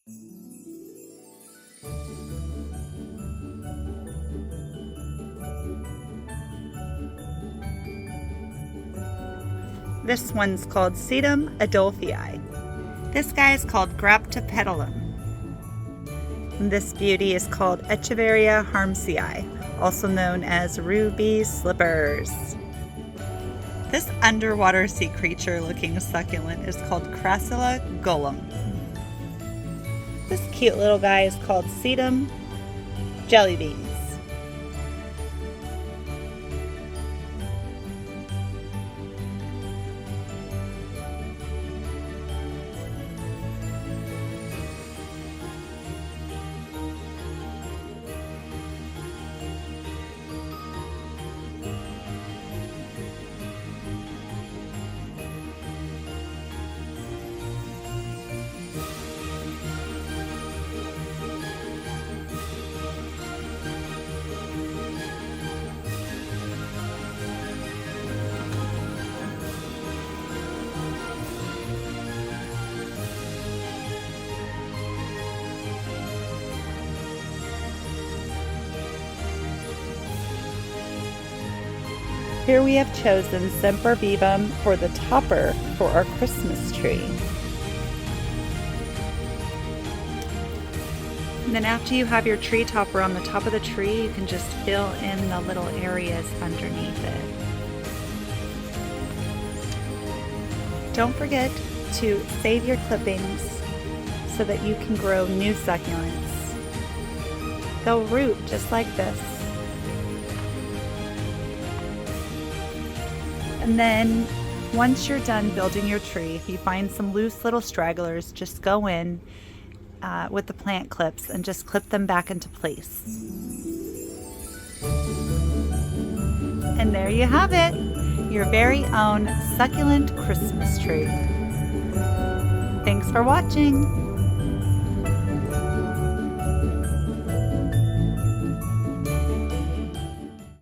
This one's called Sedum Adolphii. This guy is called Graptopetalum. And this beauty is called Echeveria harmsii, also known as ruby slippers. This underwater sea creature looking succulent is called Crassula golem. This cute little guy is called Sedum jellybeans. Here we have chosen Semper Vivum for the topper for our Christmas tree. And then after you have your tree topper on the top of the tree, you can just fill in the little areas underneath it. Don't forget to save your clippings so that you can grow new succulents. They'll root just like this. And then once you're done building your tree, if you find some loose little stragglers, just go in with the plant clips and just clip them back into place. And there you have it, your very own succulent Christmas tree. Thanks for watching.